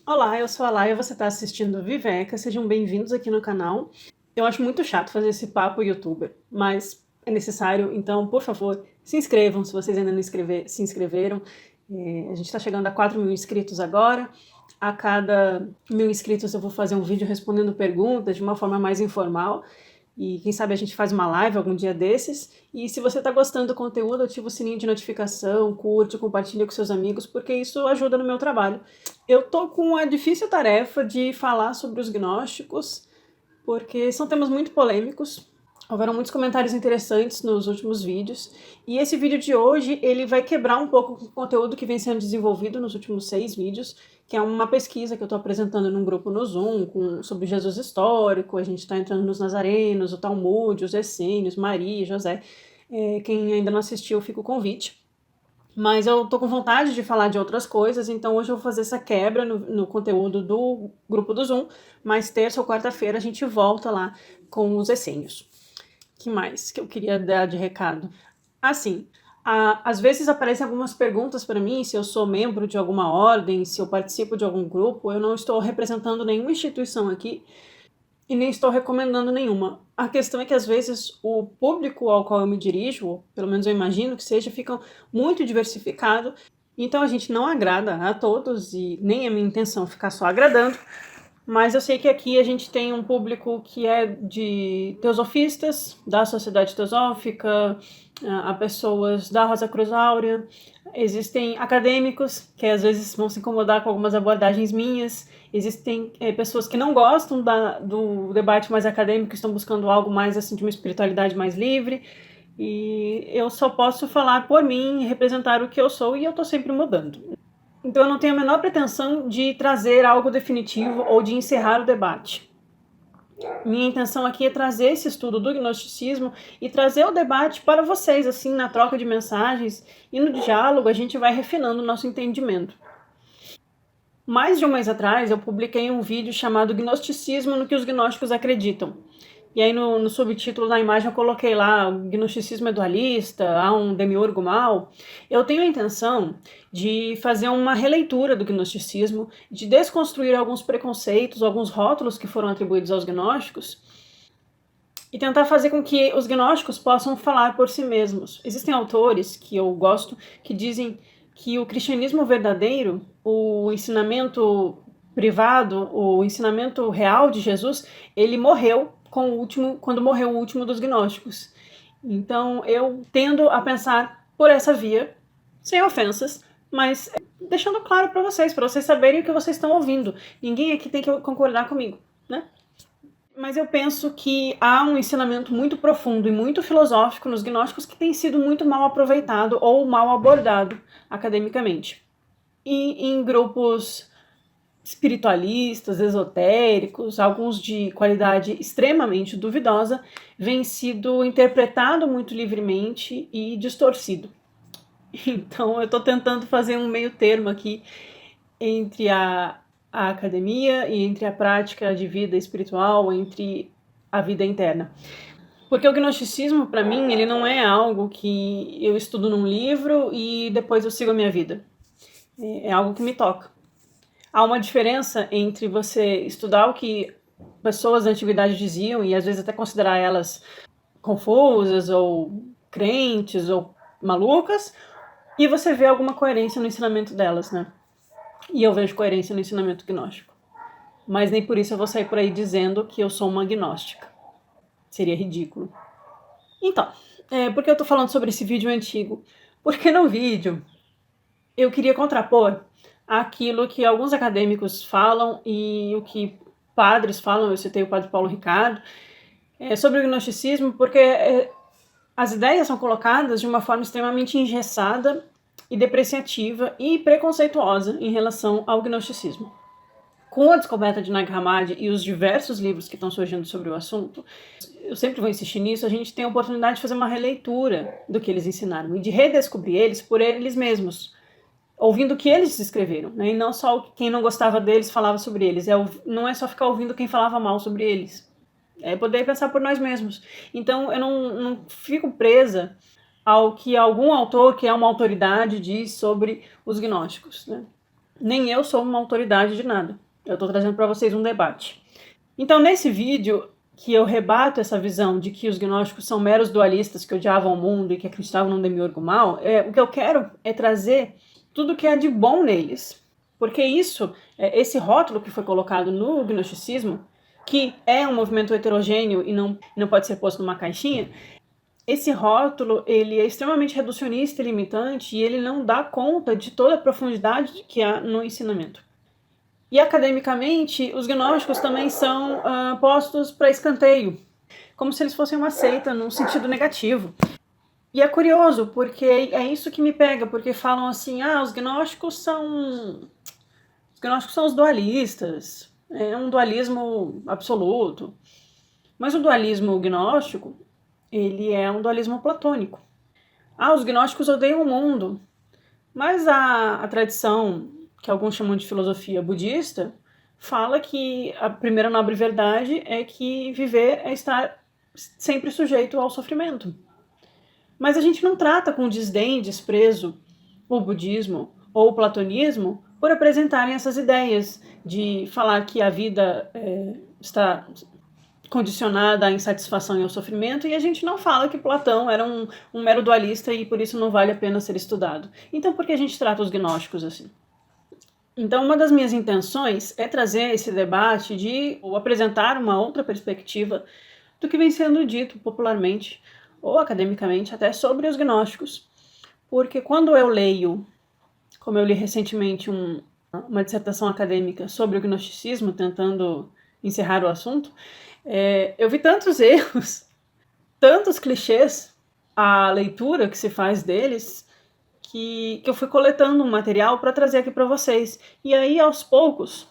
Olá, eu sou a Laia, você está assistindo Viveca, sejam bem-vindos aqui no canal. Eu acho muito chato fazer esse papo youtuber, mas é necessário, então, por favor, se inscrevam se vocês ainda não se inscreveram. A gente está chegando a 4.000 inscritos agora. A cada 1.000 inscritos eu vou fazer um vídeo respondendo perguntas de uma forma mais informal. E quem sabe a gente faz uma live algum dia desses. E se você está gostando do conteúdo, ativa o sininho de notificação, curte, compartilha com seus amigos, porque isso ajuda no meu trabalho. Eu tô com a difícil tarefa de falar sobre os gnósticos, porque são temas muito polêmicos. Houveram muitos comentários interessantes nos últimos vídeos, e esse vídeo de hoje ele vai quebrar um pouco o conteúdo que vem sendo desenvolvido nos últimos 6 vídeos, que é uma pesquisa que eu estou apresentando num grupo no Zoom sobre Jesus histórico. A gente está entrando nos Nazarenos, o Talmud, os Essênios, Maria, José. Quem ainda não assistiu, fica o convite. Mas eu tô com vontade de falar de outras coisas, então hoje eu vou fazer essa quebra no conteúdo do grupo do Zoom, mas terça ou quarta-feira a gente volta lá com os essênios. Que mais que eu queria dar de recado? Assim, às vezes aparecem algumas perguntas para mim, se eu sou membro de alguma ordem, se eu participo de algum grupo. Eu não estou representando nenhuma instituição aqui, e nem estou recomendando nenhuma. A questão é que às vezes o público ao qual eu me dirijo, ou pelo menos eu imagino que seja, fica muito diversificado, então a gente não agrada a todos, e nem é minha intenção ficar só agradando, mas eu sei que aqui a gente tem um público que é de teosofistas, da Sociedade Teosófica, a pessoas da Rosa Cruz Áurea, existem acadêmicos que às vezes vão se incomodar com algumas abordagens minhas, existem pessoas que não gostam do debate mais acadêmico, estão buscando algo mais assim de uma espiritualidade mais livre, e eu só posso falar por mim, representar o que eu sou, e eu tô sempre mudando. Então eu não tenho a menor pretensão de trazer algo definitivo ou de encerrar o debate. Minha intenção aqui é trazer esse estudo do gnosticismo e trazer o debate para vocês, assim, na troca de mensagens e no diálogo a gente vai refinando o nosso entendimento. Mais de um mês atrás eu publiquei um vídeo chamado Gnosticismo no que os gnósticos acreditam. E aí no subtítulo da imagem eu coloquei lá: o gnosticismo é dualista, há um demiurgo mal. Eu tenho a intenção de fazer uma releitura do gnosticismo, de desconstruir alguns preconceitos, alguns rótulos que foram atribuídos aos gnósticos, e tentar fazer com que os gnósticos possam falar por si mesmos. Existem autores que eu gosto que dizem que o cristianismo verdadeiro, o ensinamento privado, o ensinamento real de Jesus, ele morreu quando morreu o último dos gnósticos. Então eu tendo a pensar por essa via, sem ofensas, mas deixando claro para vocês saberem o que vocês estão ouvindo. Ninguém aqui tem que concordar comigo, né? Mas eu penso que há um ensinamento muito profundo e muito filosófico nos gnósticos que tem sido muito mal aproveitado ou mal abordado academicamente. E em grupos espiritualistas, esotéricos, alguns de qualidade extremamente duvidosa, vem sido interpretado muito livremente e distorcido. Então eu estou tentando fazer um meio termo aqui entre a academia e entre a prática de vida espiritual, entre a vida interna. Porque o gnosticismo, para mim, ele não é algo que eu estudo num livro e depois eu sigo a minha vida. É algo que me toca. Há uma diferença entre você estudar o que pessoas da antiguidade diziam e às vezes até considerar elas confusas ou crentes ou malucas, e você vê alguma coerência no ensinamento delas, né? E eu vejo coerência no ensinamento gnóstico. Mas nem por isso eu vou sair por aí dizendo que eu sou uma gnóstica. Seria ridículo. Então, por que eu tô falando sobre esse vídeo antigo? Porque no vídeo eu queria contrapor aquilo que alguns acadêmicos falam e o que padres falam. Eu citei o padre Paulo Ricardo sobre o gnosticismo, porque as ideias são colocadas de uma forma extremamente engessada e depreciativa e preconceituosa em relação ao gnosticismo. Com a descoberta de Nag Hammadi e os diversos livros que estão surgindo sobre o assunto, eu sempre vou insistir nisso, a gente tem a oportunidade de fazer uma releitura do que eles ensinaram e de redescobrir eles por eles mesmos, ouvindo o que eles escreveram, né? E não só quem não gostava deles falava sobre eles. Não é só ficar ouvindo quem falava mal sobre eles. É poder pensar por nós mesmos. Então eu não fico presa ao que algum autor, que é uma autoridade, diz sobre os gnósticos, né? nem eu sou uma autoridade de nada. Eu estou trazendo para vocês um debate. Então, nesse vídeo, que eu rebato essa visão de que os gnósticos são meros dualistas que odiavam o mundo e que acreditavam num demiurgo mau, o que eu quero é trazer tudo que há de bom neles. Porque esse rótulo que foi colocado no gnosticismo, que é um movimento heterogêneo e não pode ser posto numa caixinha, esse rótulo ele é extremamente reducionista e limitante e ele não dá conta de toda a profundidade que há no ensinamento. E academicamente, os gnósticos também são postos para escanteio, como se eles fossem uma seita num sentido negativo. E é curioso, porque é isso que me pega, porque falam assim, os gnósticos são os dualistas, é um dualismo absoluto. Mas o dualismo gnóstico, ele é um dualismo platônico. Os gnósticos odeiam o mundo, mas a tradição, que alguns chamam de filosofia budista, fala que a primeira nobre verdade é que viver é estar sempre sujeito ao sofrimento. Mas a gente não trata com desdém, desprezo, o budismo ou o platonismo por apresentarem essas ideias de falar que a vida está condicionada à insatisfação e ao sofrimento, e a gente não fala que Platão era um mero dualista e por isso não vale a pena ser estudado. Então por que a gente trata os gnósticos assim? Então uma das minhas intenções é trazer esse debate ou apresentar uma outra perspectiva do que vem sendo dito popularmente ou academicamente até sobre os gnósticos. Porque quando eu leio, como eu li recentemente uma dissertação acadêmica sobre o gnosticismo, tentando encerrar o assunto, eu vi tantos erros, tantos clichês, a leitura que se faz deles, que eu fui coletando um material para trazer aqui para vocês. E aí, aos poucos,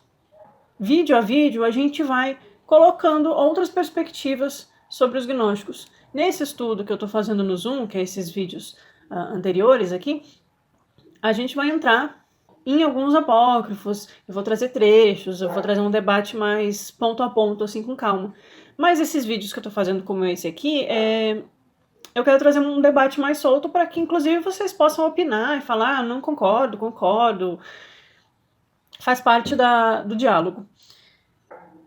vídeo a vídeo, a gente vai colocando outras perspectivas sobre os gnósticos. Nesse estudo que eu estou fazendo no Zoom, que é esses vídeos anteriores aqui, a gente vai entrar em alguns apócrifos, eu vou trazer trechos, eu vou trazer um debate mais ponto a ponto, assim, com calma. Mas esses vídeos que eu tô fazendo, como esse aqui, eu quero trazer um debate mais solto para que, inclusive, vocês possam opinar e falar, não concordo, concordo. Faz parte do diálogo.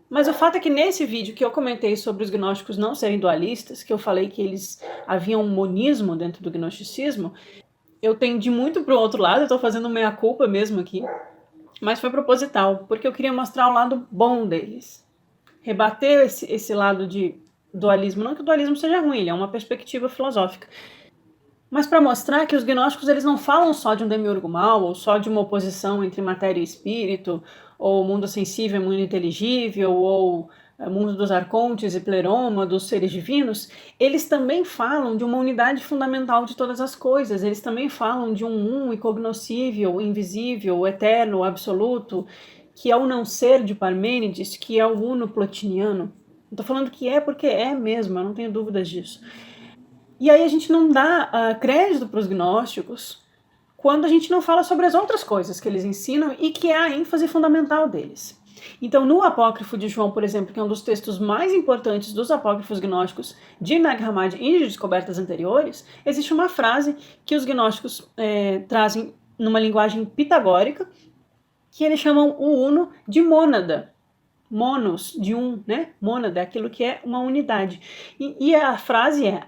Mas o fato é que nesse vídeo que eu comentei sobre os gnósticos não serem dualistas, que eu falei que eles haviam um monismo dentro do gnosticismo, eu tendi muito para o outro lado, eu tô fazendo meia-culpa mesmo aqui, mas foi proposital, porque eu queria mostrar o lado bom deles. Rebater esse lado de dualismo, não que o dualismo seja ruim, ele é uma perspectiva filosófica, mas para mostrar que os gnósticos eles não falam só de um demiurgo mau, ou só de uma oposição entre matéria e espírito, ou mundo sensível e mundo inteligível, ou mundo dos arcontes e pleroma, dos seres divinos. Eles também falam de uma unidade fundamental de todas as coisas, eles também falam de um incognoscível, invisível, eterno, absoluto, que é o não ser de Parmênides, que é o uno plotiniano. Não tô falando que é porque é mesmo, eu não tenho dúvidas disso. E aí a gente não dá crédito para os gnósticos quando a gente não fala sobre as outras coisas que eles ensinam e que é a ênfase fundamental deles. Então, no Apócrifo de João, por exemplo, que é um dos textos mais importantes dos apócrifos gnósticos de Nag Hammadi e de descobertas anteriores, existe uma frase que os gnósticos trazem numa linguagem pitagórica, que eles chamam o uno de mônada. Monos, de um, né? Mônada é aquilo que é uma unidade. E a frase é: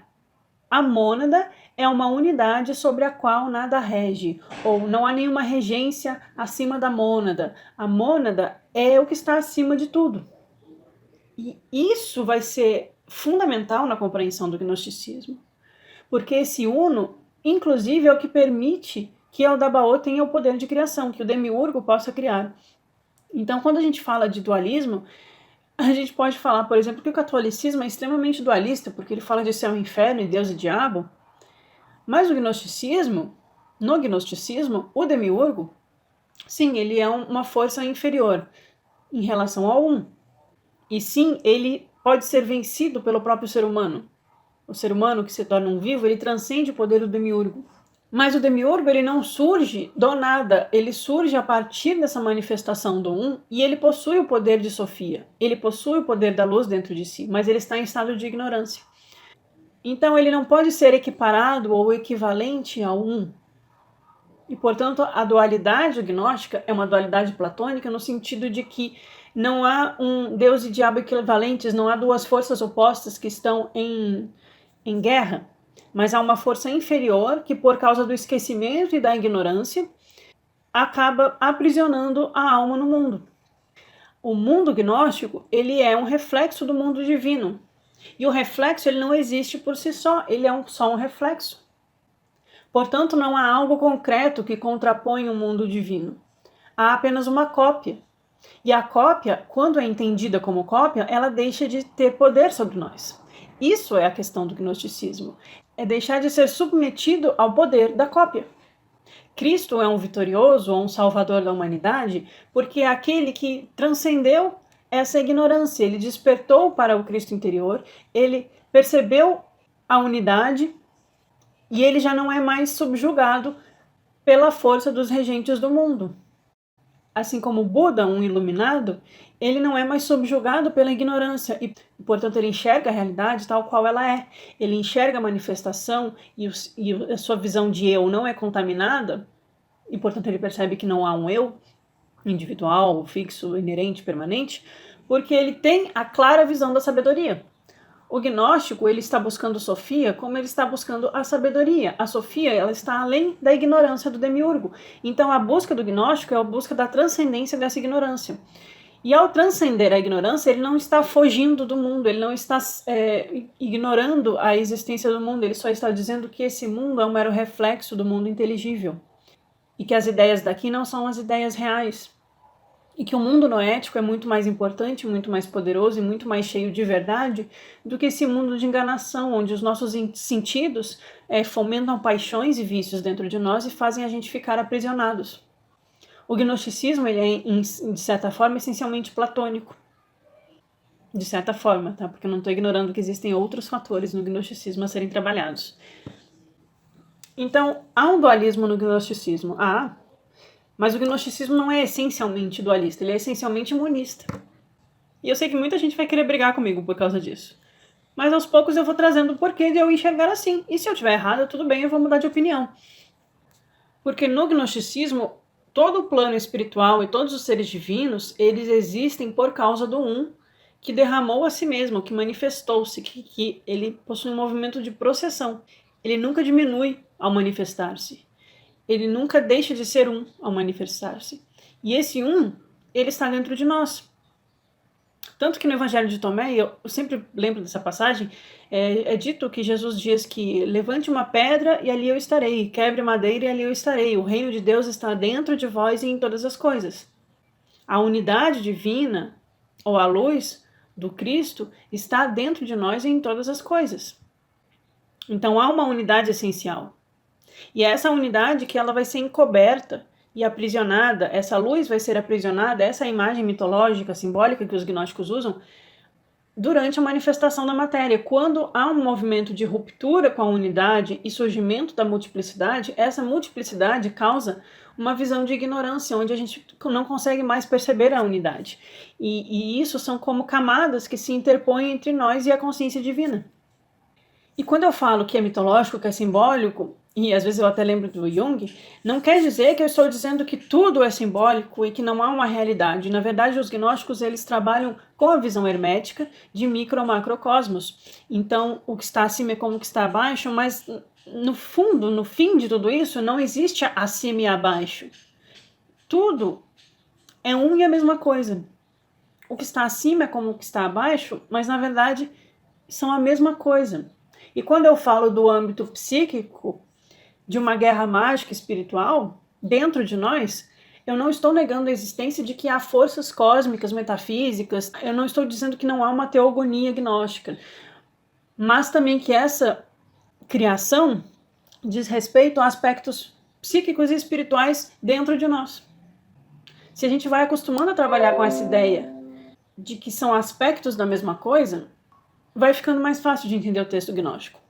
a mônada é uma unidade sobre a qual nada rege, ou não há nenhuma regência acima da mônada. A mônada é o que está acima de tudo. E isso vai ser fundamental na compreensão do gnosticismo, porque esse uno, inclusive, é o que permite que Eldabaoth tenha o poder de criação, que o demiurgo possa criar. Então, quando a gente fala de dualismo, a gente pode falar, por exemplo, que o catolicismo é extremamente dualista, porque ele fala de céu e inferno, e Deus e diabo. Mas no gnosticismo, o demiurgo, sim, ele é uma força inferior em relação ao um. E sim, ele pode ser vencido pelo próprio ser humano. O ser humano que se torna um vivo, ele transcende o poder do demiurgo. Mas o demiurgo, ele não surge do nada, ele surge a partir dessa manifestação do um, e ele possui o poder de Sofia, ele possui o poder da luz dentro de si, mas ele está em estado de ignorância. Então ele não pode ser equiparado ou equivalente ao um. E, portanto, a dualidade gnóstica é uma dualidade platônica no sentido de que não há um Deus e diabo equivalentes, não há duas forças opostas que estão em guerra, mas há uma força inferior que, por causa do esquecimento e da ignorância, acaba aprisionando a alma no mundo. O mundo gnóstico, ele é um reflexo do mundo divino. E o reflexo, ele não existe por si só, ele é só um reflexo. Portanto, não há algo concreto que contrapõe o mundo divino. Há apenas uma cópia. E a cópia, quando é entendida como cópia, ela deixa de ter poder sobre nós. Isso é a questão do gnosticismo. É deixar de ser submetido ao poder da cópia. Cristo é um vitorioso ou um salvador da humanidade porque é aquele que transcendeu essa ignorância. Ele despertou para o Cristo interior, ele percebeu a unidade e ele já não é mais subjugado pela força dos regentes do mundo. Assim como Buda, um iluminado, ele não é mais subjugado pela ignorância e, portanto, ele enxerga a realidade tal qual ela é. Ele enxerga a manifestação e a sua visão de eu não é contaminada e, portanto, ele percebe que não há um eu individual, fixo, inerente, permanente, porque ele tem a clara visão da sabedoria. O gnóstico, ele está buscando Sofia como ele está buscando a sabedoria. A Sofia, ela está além da ignorância do demiurgo. Então, a busca do gnóstico é a busca da transcendência dessa ignorância. E ao transcender a ignorância, ele não está fugindo do mundo, ele não está ignorando a existência do mundo, ele só está dizendo que esse mundo é um mero reflexo do mundo inteligível. E que as ideias daqui não são as ideias reais. E que o mundo noético é muito mais importante, muito mais poderoso e muito mais cheio de verdade do que esse mundo de enganação, onde os nossos sentidos fomentam paixões e vícios dentro de nós e fazem a gente ficar aprisionados. O gnosticismo, ele é, de certa forma, essencialmente platônico. De certa forma, tá? Porque eu não estou ignorando que existem outros fatores no gnosticismo a serem trabalhados. Então, há um dualismo no gnosticismo. Mas o gnosticismo não é essencialmente dualista, ele é essencialmente monista. E eu sei que muita gente vai querer brigar comigo por causa disso. Mas aos poucos eu vou trazendo o porquê de eu enxergar assim. E se eu estiver errada, tudo bem, eu vou mudar de opinião. Porque no gnosticismo, todo o plano espiritual e todos os seres divinos, eles existem por causa do um que derramou a si mesmo, que manifestou-se, que ele possui um movimento de processão. Ele nunca diminui ao manifestar-se. Ele nunca deixa de ser um ao manifestar-se. E esse um, ele está dentro de nós. Tanto que no Evangelho de Tomé, eu sempre lembro dessa passagem, é dito que Jesus diz que levante uma pedra e ali eu estarei, quebre madeira e ali eu estarei. O reino de Deus está dentro de vós e em todas as coisas. A unidade divina, ou a luz do Cristo, está dentro de nós e em todas as coisas. Então há uma unidade essencial. E é essa unidade que ela vai ser encoberta e aprisionada, essa luz vai ser aprisionada, essa imagem mitológica, simbólica que os gnósticos usam, durante a manifestação da matéria. Quando há um movimento de ruptura com a unidade e surgimento da multiplicidade, essa multiplicidade causa uma visão de ignorância, onde a gente não consegue mais perceber a unidade. E isso são como camadas que se interpõem entre nós e a consciência divina. E quando eu falo que é mitológico, que é simbólico, e às vezes eu até lembro do Jung, não quer dizer que eu estou dizendo que tudo é simbólico e que não há uma realidade. Na verdade, os gnósticos, eles trabalham com a visão hermética de micro- ou macrocosmos. Então, o que está acima é como o que está abaixo, mas no fundo, no fim de tudo isso, não existe acima e abaixo. Tudo é um e a mesma coisa. O que está acima é como o que está abaixo, mas na verdade são a mesma coisa. E quando eu falo do âmbito psíquico, de uma guerra mágica espiritual, dentro de nós, eu não estou negando a existência de que há forças cósmicas, metafísicas, eu não estou dizendo que não há uma teogonia gnóstica, mas também que essa criação diz respeito a aspectos psíquicos e espirituais dentro de nós. Se a gente vai acostumando a trabalhar com essa ideia de que são aspectos da mesma coisa, vai ficando mais fácil de entender o texto gnóstico.